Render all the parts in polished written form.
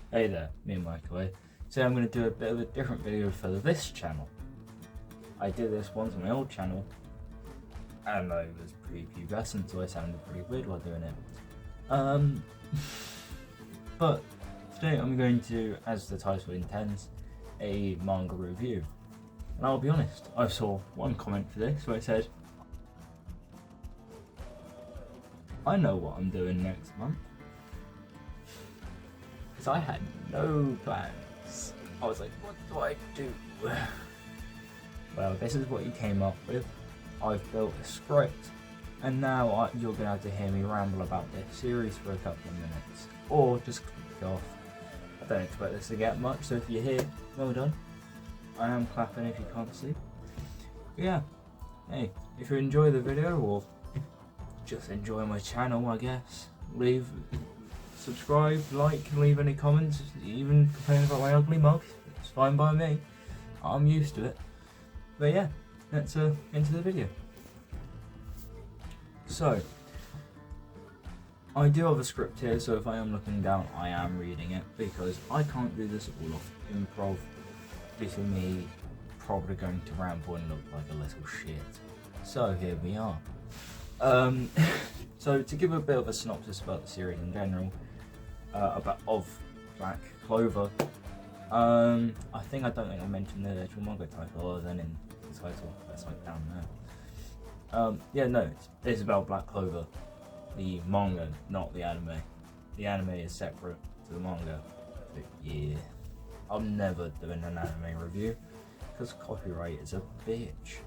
Hey there, me and Michael here. Today I'm going to do a bit of a different video for this channel. I did this once on my old channel, and I was pre-pubescent, so I sounded pretty weird while doing it. But today I'm going to, as the title intends, a manga review. And I'll be honest, I saw one comment for this where it said, I know what I'm doing next month. Because I had no plans. I was like, what do I do? Well, this is what he came up with. I've built a script, and now you're going to have to hear me ramble about this series for a couple of minutes. Or just click off. I don't expect this to get much, so if you're here, well done. I am clapping if you can't see. But yeah, hey, if you enjoy the video, or just enjoy my channel, I guess, subscribe, like, leave any comments, even complain about my ugly mug. It's fine by me. I'm used to it. But yeah, let's into the video. So, I do have a script here, so if I am looking down, I am reading it, because I can't do this all off improv. This is me probably going to ramble and look like a little shit. So here we are. So to give a bit of a synopsis about the series in general, of Black Clover, I don't think I mentioned the actual manga title other than in the title that's like down there. Yeah, no, it's about Black Clover, the manga, not the anime. The anime is separate to the manga. But yeah, I'm never doing an anime review because copyright is a bitch.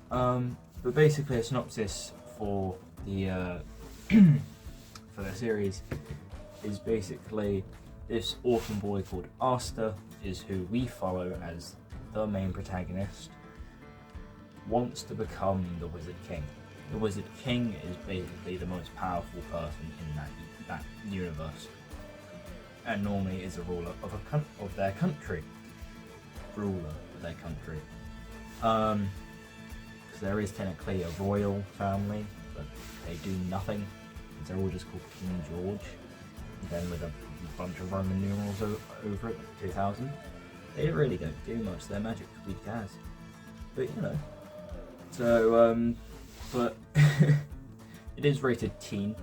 But basically, a synopsis for the for the series is basically this orphan boy called Asta is who we follow as the main protagonist, wants to become the Wizard King. The Wizard King is basically the most powerful person in that universe, and normally is a ruler of their country. Because there is technically a royal family, but they do nothing. They're all just called King George. And then with a bunch of Roman numerals over it, like 2000. They really don't do much. Their magic weak as. But you know. So, but it is rated teen.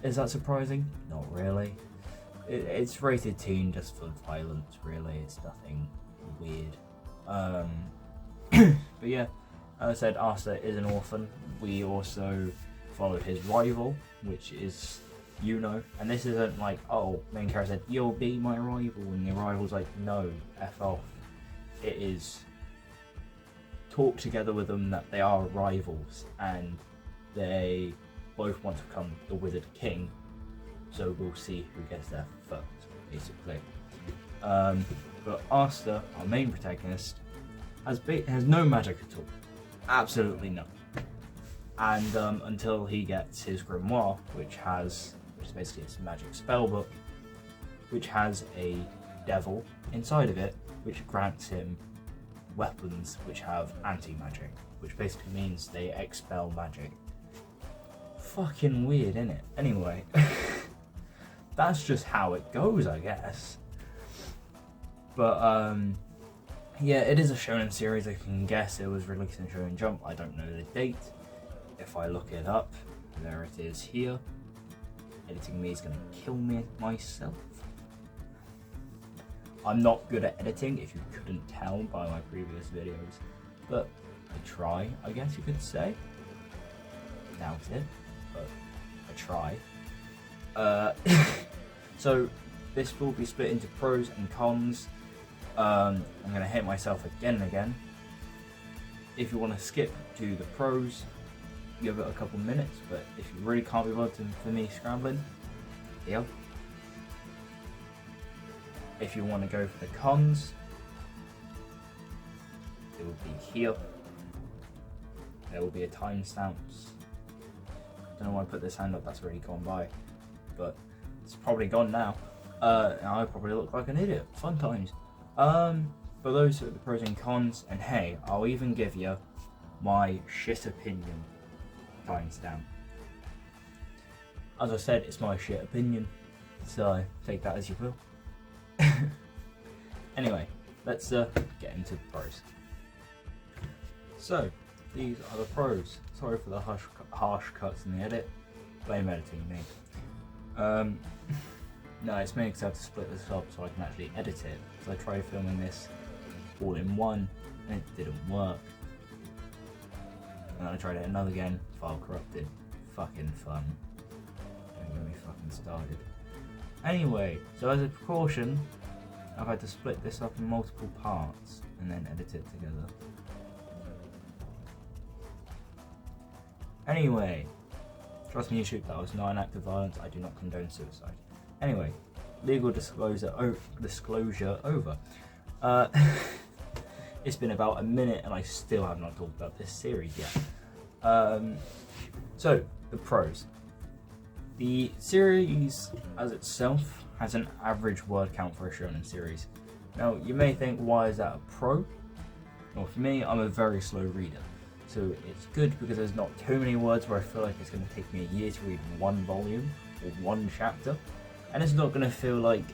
Is that surprising? Not really. It's rated teen just for violence, really. It's nothing weird. But yeah, as I said, Asta is an orphan. We also followed his rival, which is Yuno. And this isn't like, oh, main character said, you'll be my rival, and the rival's like, no, F off. It is talk together with them that they are rivals, and they both want to become the Wizard King, so we'll see who gets there first, basically. But Asta, our main protagonist, has no magic at all. Absolutely none. And until he gets his grimoire, which is basically his magic spell book, which has a devil inside of it, which grants him weapons which have anti-magic, which basically means they expel magic. Fucking weird, innit? Anyway, that's just how it goes, I guess. But yeah, it is a shonen series. I can guess it was released in Shonen Jump. I don't know the date. If I look it up, there it is here. Editing me is gonna kill me myself. I'm not good at editing, if you couldn't tell by my previous videos, but I try, I guess you could say. Doubt it, but I try. So this will be split into pros and cons. I'm gonna hit myself again and again. If you want to skip to the pros, give it a couple minutes, but if you really can't be bothered for me scrambling, here. If you want to go for the cons, it will be here. There will be a timestamp. Don't know why I put this hand up, that's already gone by, but it's probably gone now. And I probably look like an idiot. Fun times. But those are the pros and cons, and hey, I'll even give you my shit opinion timestamp. As I said, it's my shit opinion. So take that as you will. Anyway, let's get into the pros. So these are the pros. Sorry for the harsh cuts in the edit. Blame editing me. No, it's mainly because I have to split this up so I can actually edit it. So I tried filming this all in one and it didn't work. And then I tried it another again, file corrupted. Fucking fun. Don't get me fucking started. Anyway, so as a precaution, I've had to split this up in multiple parts and then edit it together. Anyway, trust me YouTube, that was not an act of violence. I do not condone suicide. Anyway, legal disclosure over. It's been about a minute and I still have not talked about this series yet. So, the pros. The series as itself has an average word count for a shonen series. Now, you may think, why is that a pro? Well, for me, I'm a very slow reader. So it's good because there's not too many words where I feel like it's going to take me a year to read one volume or one chapter. And it's not going to feel like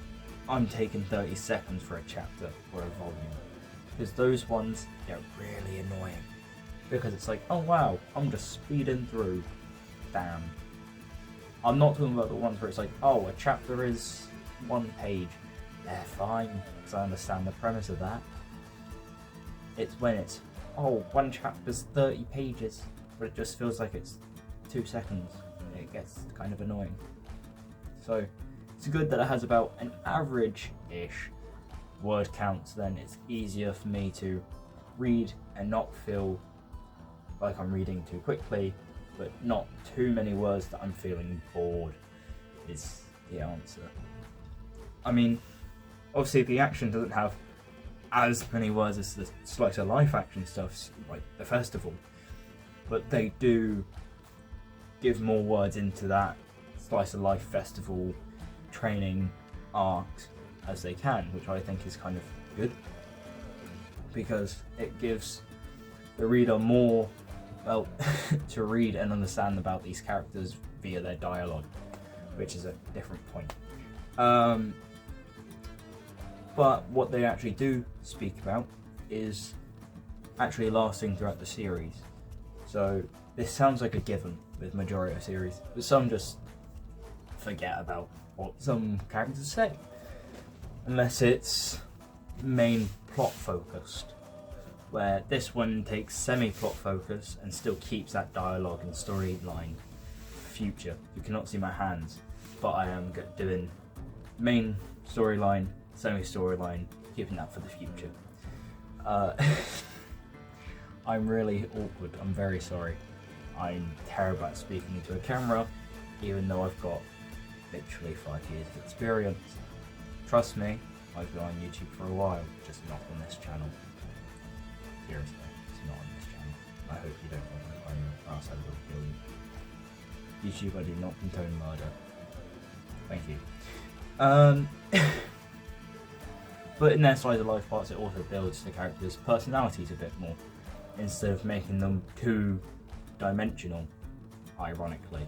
I'm taking 30 seconds for a chapter or a volume. Because those ones get really annoying. Because it's like, oh wow, I'm just speeding through. Damn. I'm not talking about the ones where it's like, oh, a chapter is 1 page. They're fine, because I understand the premise of that. It's when it's, oh, one chapter's 30 pages, but it just feels like it's 2 seconds. It gets kind of annoying. So, it's good that it has about an average-ish word count, so then it's easier for me to read and not feel like I'm reading too quickly, but not too many words that I'm feeling bored is the answer. I mean, obviously the action doesn't have as many words as the slice of life action stuff, like the festival, but they do give more words into that slice of life festival training arcs as they can, which I think is kind of good, because it gives the reader more, well, to read and understand about these characters via their dialogue, which is a different point. But what they actually do speak about is actually lasting throughout the series. So this sounds like a given with majority of series, but some just forget about what some characters say, unless it's main plot focused, where this one takes semi-plot focus and still keeps that dialogue and storyline future. You cannot see my hands, but I am doing main storyline, semi-storyline, keeping that for the future. I'm really awkward, I'm very sorry. I'm terrible at speaking into a camera, even though I've got literally 5 years of experience. Trust me, I've been on YouTube for a while, just not on this channel. Seriously, it's not on this channel. I hope you don't want to find me, or else I will kill you. YouTube, I do not condone murder. Thank you. But in their slice of life parts, it also builds the characters' personalities a bit more, instead of making them two-dimensional, ironically.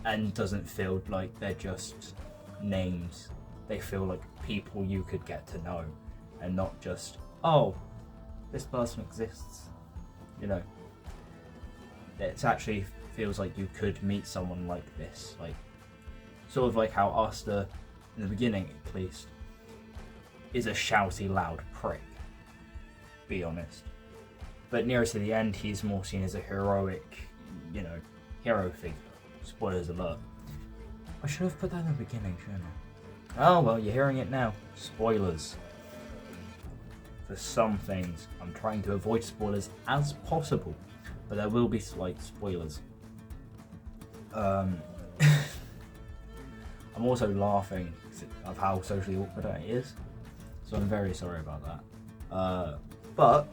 And doesn't feel like they're just names. They feel like people you could get to know, and not just, oh, this person exists. You know, it actually feels like you could meet someone like this, like sort of like how Asta, in the beginning at least, is a shouty, loud prick. Be honest. But nearest to the end, he's more seen as a heroic, you know, hero figure. Spoilers alert. I should have put that in the beginning, shouldn't I? Oh well, you're hearing it now. Spoilers. For some things, I'm trying to avoid spoilers as possible, but there will be slight spoilers. I'm also laughing of how socially awkward it is, so I'm very sorry about that. But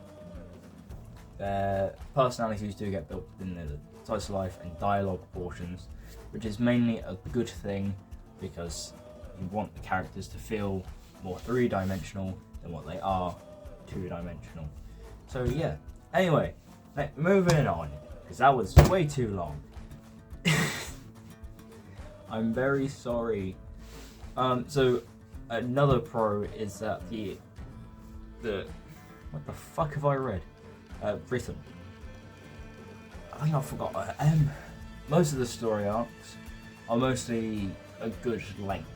their personalities do get built in the slice of life and dialogue portions, which is mainly a good thing because you want the characters to feel more three-dimensional than what they are two-dimensional. So yeah, anyway, moving on, because that was way too long. I'm very sorry. So another pro is that the what the fuck have I read? Written. I think I forgot. Most of the story arcs are mostly a good length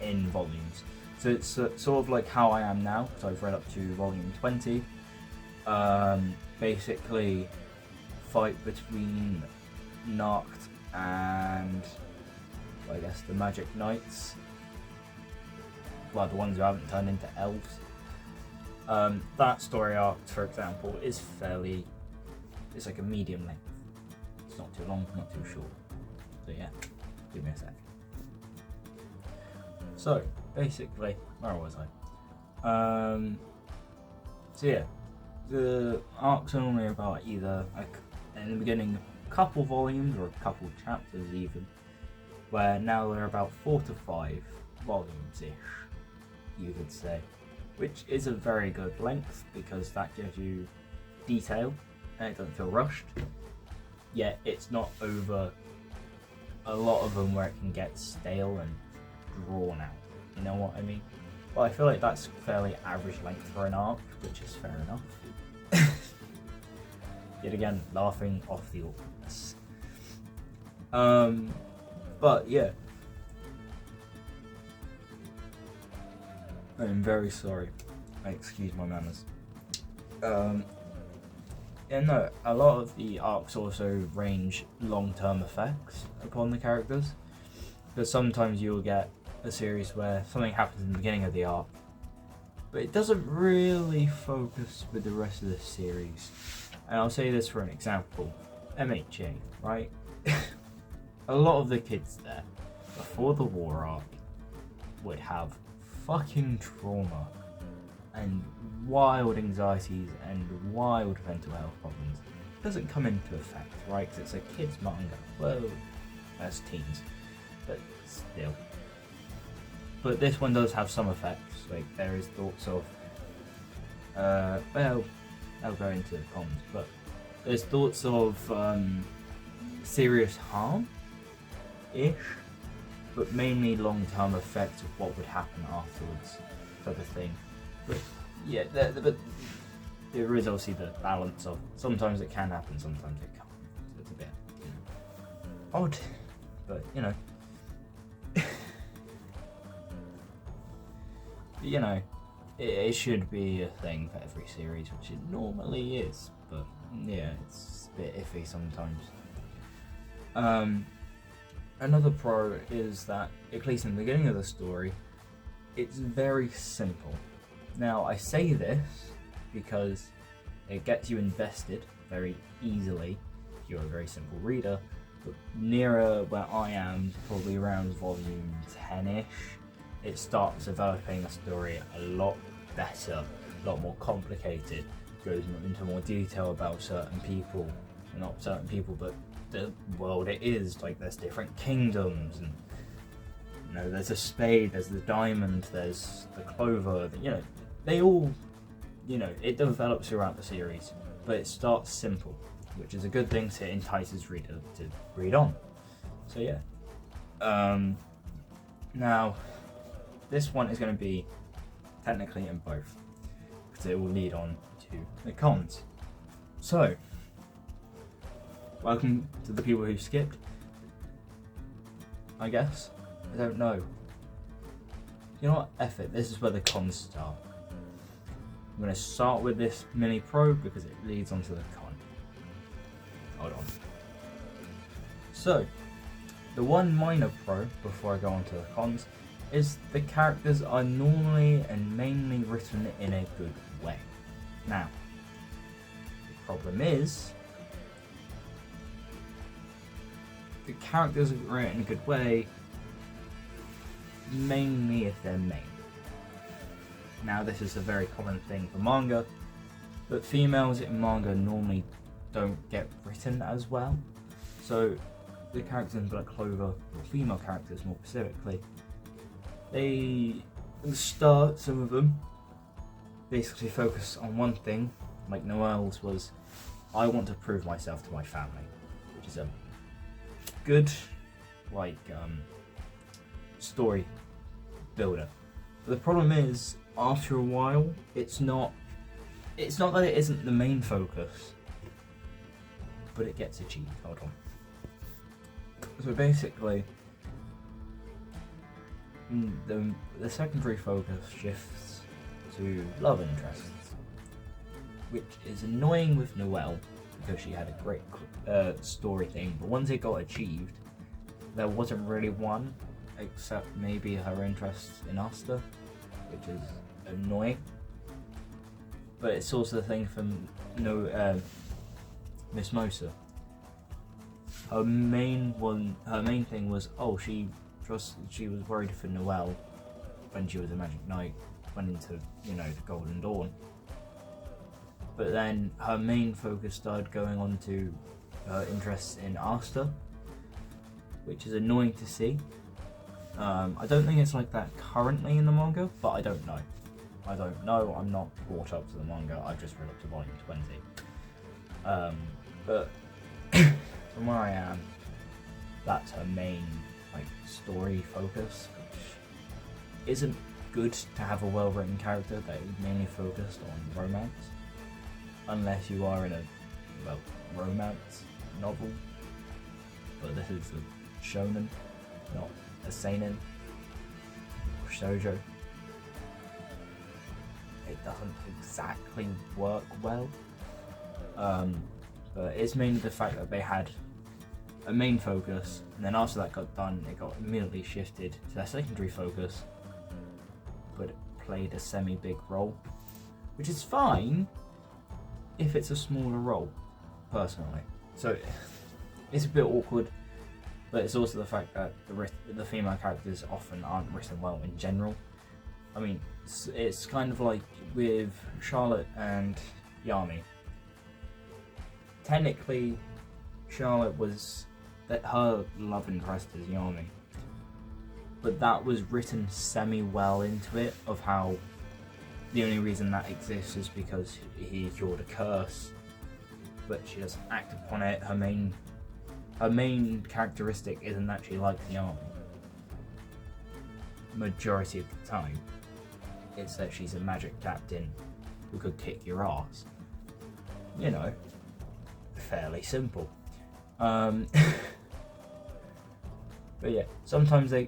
in volumes. So it's sort of like how I am now. So I've read up to volume 20. Basically, fight between Nacht and I guess the Magic Knights. Well, the ones who haven't turned into elves. That story arc, for example, is it's like a medium length. It's not too long, not too short. So yeah, give me a sec. So, basically, where was I? So yeah, the arcs are normally about either, like, in the beginning, a couple volumes or a couple chapters even, where now they're about 4 to 5 volumes-ish, you could say, which is a very good length because that gives you detail and it doesn't feel rushed, yet it's not over a lot of them where it can get stale and drawn out, you know what I mean? But I feel like that's fairly average length for an arc, which is fair enough. Yet again, laughing off the awkwardness. But yeah, I'm very sorry. Excuse my manners. Yeah, no, a lot of the arcs also range long-term effects upon the characters. Because sometimes you'll get a series where something happens in the beginning of the arc, but it doesn't really focus with the rest of the series. And I'll say this for an example. MHA, right? A lot of the kids there, before the war arc, would have fucking trauma and wild anxieties and wild mental health problems. It doesn't come into effect, right? Because it's a kids manga. Well, as teens, but still. But this one does have some effects. Like, there is thoughts of, well, I'll go into the cons, but there's thoughts of serious harm-ish, but mainly long-term effects of what would happen afterwards for the thing. But yeah, but there is obviously the balance of sometimes it can happen, sometimes it can't. So it's a bit, odd, but it should be a thing for every series, which it normally is, but yeah, it's a bit iffy sometimes. Another pro is that, at least in the beginning of the story, it's very simple. Now, I say this because it gets you invested very easily if you're a very simple reader, but nearer where I am, probably around volume 10-ish, it starts developing a story a lot better, a lot more complicated, goes into more detail about certain people, not certain people, but the world it is. Like, there's different kingdoms, and there's a spade, there's the diamond, there's the clover, they all, it develops throughout the series, but it starts simple, which is a good thing to entice its reader to read on. So yeah. Now, this one is going to be technically in both, because it will lead on to the cons. So, welcome to the people who skipped, I guess. I don't know. You know what? F it. This is where the cons start. I'm going to start with this mini pro because it leads on to the con. Hold on. So, the one minor pro before I go on to the cons is the characters are normally and mainly written in a good way. Now, the problem is, the characters are written in a good way mainly if they're male. Now, this is a very common thing for manga, but females in manga normally don't get written as well. So the characters in Black Clover, or female characters more specifically, they, at the start, some of them basically focus on one thing, like Noelle's was, I want to prove myself to my family, which is a good, story builder. But the problem is, after a while, it's not that it isn't the main focus, but it gets achieved. Hold on. So basically, the secondary focus shifts to love interests, which is annoying with Noelle because she had a great story thing, but once it got achieved, there wasn't really one, except maybe her interest in Asta, which is annoying. But it's also the thing from Miss Mosa. Her main thing was, she was worried for Noelle when she was a Magic Knight, went into the Golden Dawn. But then her main focus started going on to her interests in Asta, which is annoying to see. I don't think it's like that currently in the manga, but I don't know. I'm not brought up to the manga. I've just read up to volume 20. But from where I am, that's her main story focus, which isn't good to have a well-written character that is mainly focused on romance, unless you are in a romance novel. But this is a shonen, not a seinen or shoujo. It doesn't exactly work well, but it's mainly the fact that they had a main focus, and then after that got done, it got immediately shifted to their secondary focus, but it played a semi-big role, which is fine if it's a smaller role, personally. So it's a bit awkward, but it's also the fact that the female characters often aren't written well in general. I mean, it's kind of like with Charlotte and Yami. Technically, Charlotte was that her love interest is Yami, but that was written semi-well into it, of how the only reason that exists is because he cured a curse, but she doesn't act upon it. Her main characteristic isn't that she likes Yami. Majority of the time, it's that she's a magic captain who could kick your ass. Fairly simple. But yeah, sometimes the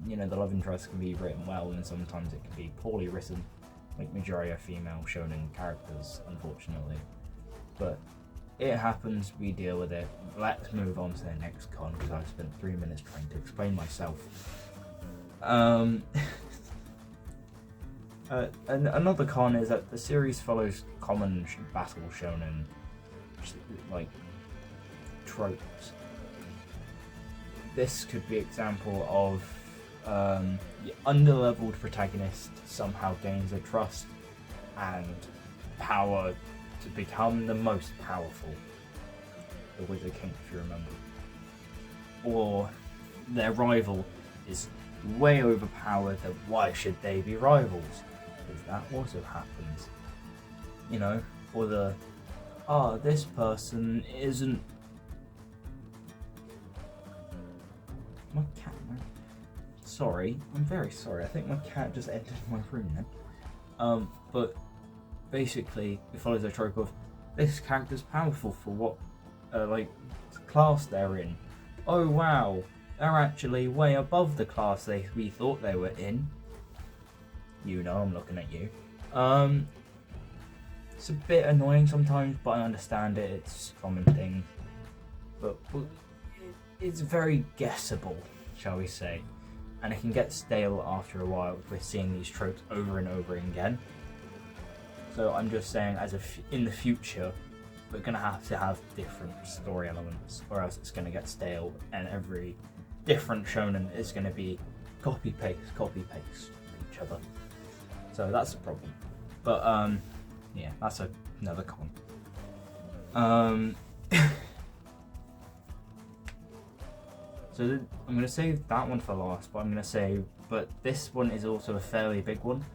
love interest can be written well, and sometimes it can be poorly written, like majority of female shonen characters, unfortunately. But it happens, we deal with it. Let's move on to the next con, because I've spent 3 minutes trying to explain myself. And another con is that the series follows common battle shonen tropes. This could be an example of the underleveled protagonist somehow gains a trust and power to become the most powerful. The Wizard King, if you remember. Or their rival is way overpowered, then why should they be rivals? Because that also happens. Or this person isn't... My cat, sorry, I'm very sorry. I think my cat just entered my room then. But basically, it follows a trope of this character's powerful for what, class they're in. Oh wow, they're actually way above the class we thought they were in. I'm looking at you. It's a bit annoying sometimes, but I understand it. It's a common thing. But it's very guessable, shall we say, and it can get stale after a while if we're seeing these tropes over and over again. So I'm just saying, in the future, we're going to have different story elements, or else it's going to get stale, and every different shonen is going to be copy-paste each other. So that's the problem. But, yeah, that's another con. So I'm going to save that one for last, but this one is also a fairly big one,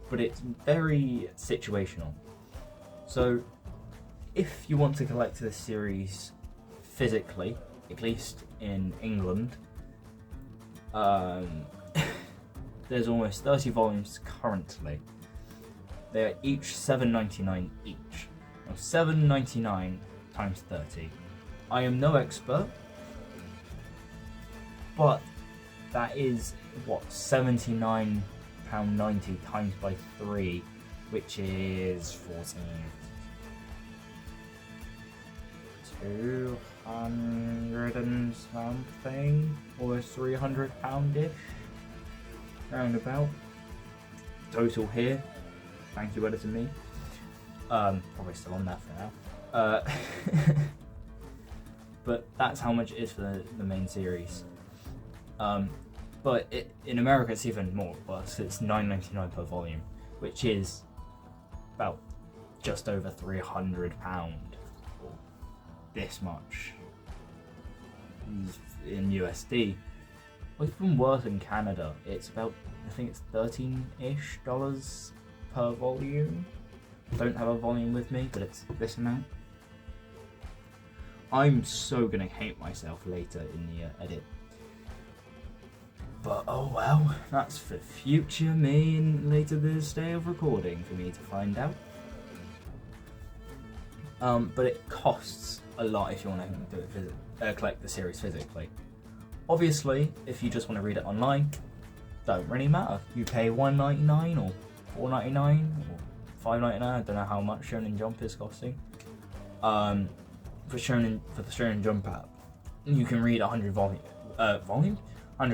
but it's very situational. So if you want to collect this series physically, at least in England, there's almost 30 volumes currently. They are each $7.99 each. Now, $7.99 times 30. I am no expert, but that is what, £79.90 times by 3, which is 14. 200 and something, almost £300-ish, roundabout. Total here. Thank you, editor me. Probably still on that for now. But that's how much it is for the main series. But in America it's even more. It's $9.99 per volume, which is about just over £300. This much in USD. Well, it's even worse in Canada. It's about, I think it's $13-ish per volume. I don't have a volume with me, but it's this amount. I'm so gonna hate myself later in the edit. But oh well, that's for future me and later this day of recording for me to find out. But it costs a lot if you want to do it collect the series physically. Obviously, if you just want to read it online, don't really matter. You pay $1.99 or $4.99 or $5.99. I don't know how much Shonen Jump is costing. For the Shonen Jump app, you can read 100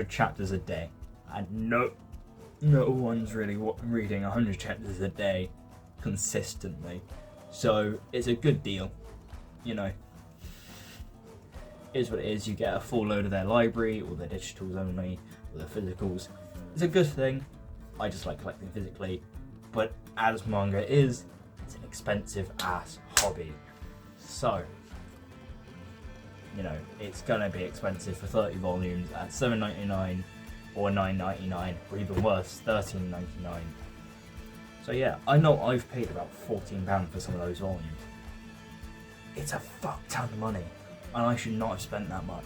chapters a day, and no one's really reading 100 chapters a day consistently. So it's a good deal, you know. It is what it is. You get a full load of their library, or their digitals only, or their physicals. It's a good thing. I just like collecting physically, but as manga is, it's an expensive ass hobby. So, you know, it's gonna be expensive for 30 volumes at $7.99 or $9.99, or even worse, $13.99. So yeah, I know I've paid about £14 for some of those volumes. It's a fuck ton of money, and I should not have spent that much.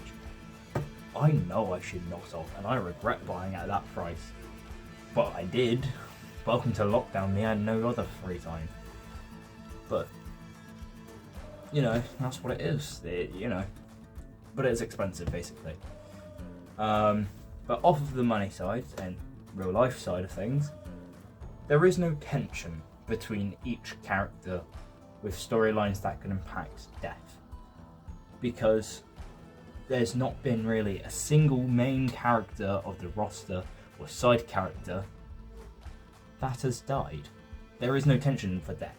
I know I should not have, and I regret buying at that price. But I did. Welcome to lockdown, me, I had no other free time. But, you know, that's what it is, you know. But it's expensive, basically. But off of the money side, and real life side of things, there is no tension between each character with storylines that can impact death. Because there's not been really a single main character of the roster or side character that has died. There is no tension for death.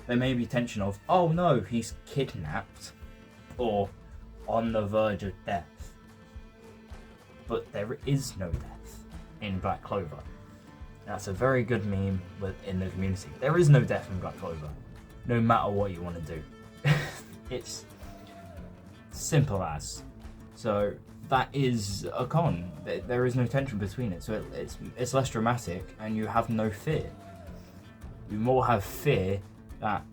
There may be tension of, oh no, he's kidnapped, or on the verge of death. But there is no death in Black Clover. That's a very good meme in the community. There is no death in Black Clover, no matter what you want to do. It's simple as. So that is a con. There is no tension between it, so it's less dramatic, and you have no fear. You more have fear that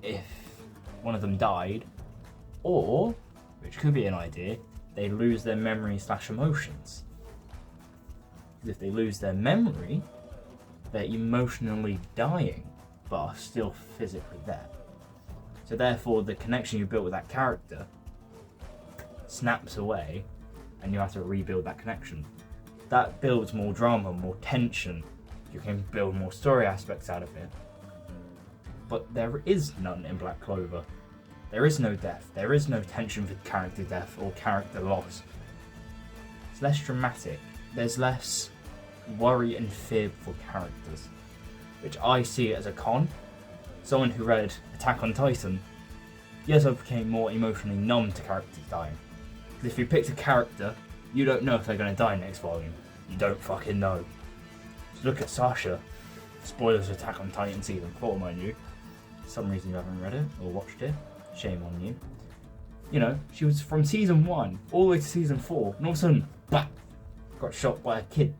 if one of them died, or, which could be an idea, they lose their memory / emotions. If they lose their memory, they're emotionally dying, but are still physically there. So therefore, the connection you built with that character snaps away, and you have to rebuild that connection. That builds more drama, more tension. You can build more story aspects out of it. But there is none in Black Clover. There is no death. There is no tension for character death or character loss. It's less dramatic. There's less worry and fear for characters, which I see as a con. Someone who read Attack on Titan, yes, I became more emotionally numb to characters dying. Because if you picked a character, you don't know if they're going to die next volume. You don't fucking know. Just look at Sasha. Spoilers for Attack on Titan Season 4, mind you. For some reason you haven't read it or watched it. Shame on you. You know, she was from Season 1 all the way to Season 4, and all of a sudden, bah, got shot by a kid.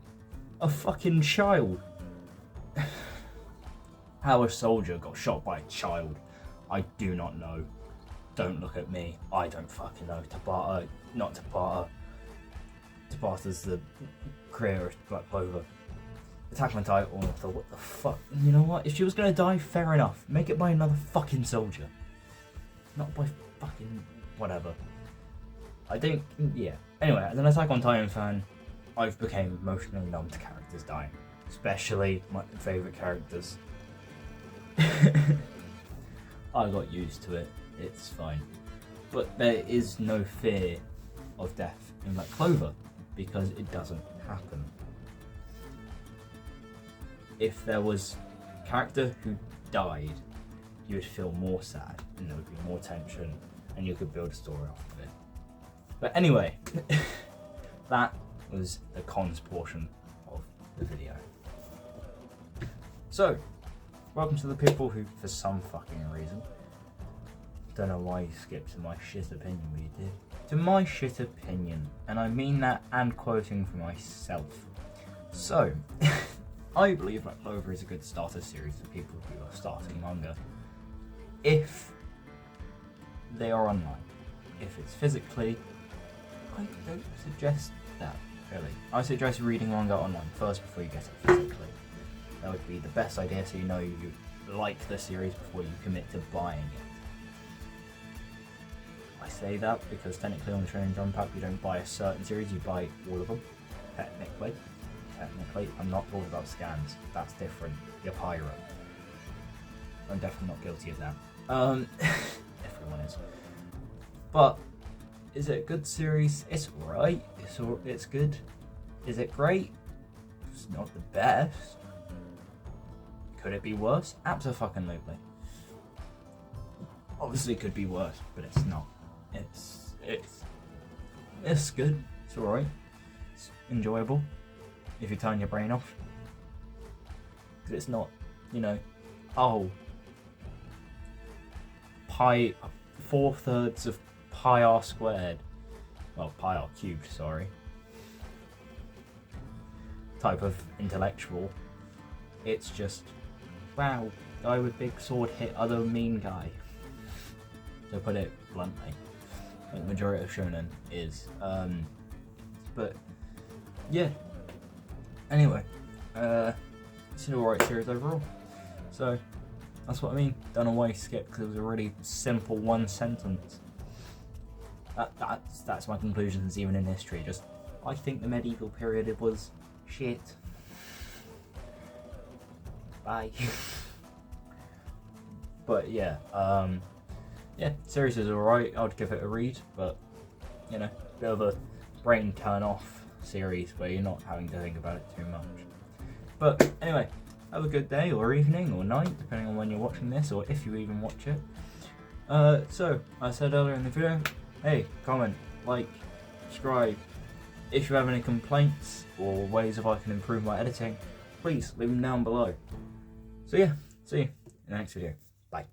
A fucking child. How a soldier got shot by a child, I do not know. Don't look at me. I don't fucking know. Tabata's the creator of Black Clover. Attack on Titan, I thought, what the fuck? You know what? If she was gonna die, fair enough. Make it by another fucking soldier. Not by fucking whatever. I think, yeah. Anyway, as an Attack on Titan fan, I've become emotionally numb to characters dying. Especially my favourite characters. I got used to it. It's fine. But there is no fear of death in Black Clover, because it doesn't happen. If there was a character who died, you would feel more sad, and there would be more tension, and you could build a story off of it. But anyway, that was the cons portion of the video. So, welcome to the people who, for some fucking reason, don't know why you skipped to my shit opinion, but you did. To my shit opinion, and I mean that and quoting for myself. So, I believe Black Clover is a good starter series for people who are starting manga, if they are online. If it's physically, I don't suggest that, really. I suggest reading manga online first before you get it physically. That would be the best idea, so you know you like the series before you commit to buying it. I say that because technically on the Shonen Jump app you don't buy a certain series, you buy all of them. Technically, I'm not talking about scans. That's different. You're pyro. I'm definitely not guilty of that. Everyone is. But is it a good series? It's alright. It's good. Is it great? It's not the best. Could it be worse? Absolutely. Obviously it could be worse, but it's not. It's good. It's alright. It's enjoyable if you turn your brain off. Because it's not, you know, oh, pi 4/3 of pi r squared. Well, pi r cubed, sorry. Type of intellectual. It's just, wow, guy with big sword hit other mean guy. To put it bluntly, like the majority of shonen is. But yeah. Anyway, it's an alright series overall. So that's what I mean. Don't know why you skipped, because it was a really simple one sentence. That's my conclusions, even in history. Just, I think the medieval period was shit. Bye. But yeah, yeah, series is alright. I'd give it a read, but you know, bit of a brain turn off series where you're not having to think about it too much. But anyway, have a good day or evening or night, depending on when you're watching this or if you even watch it. So I said earlier in the video, hey, comment, like, subscribe. If you have any complaints or ways if I can improve my editing, please leave them down below. So yeah, see you in the next video. Bye.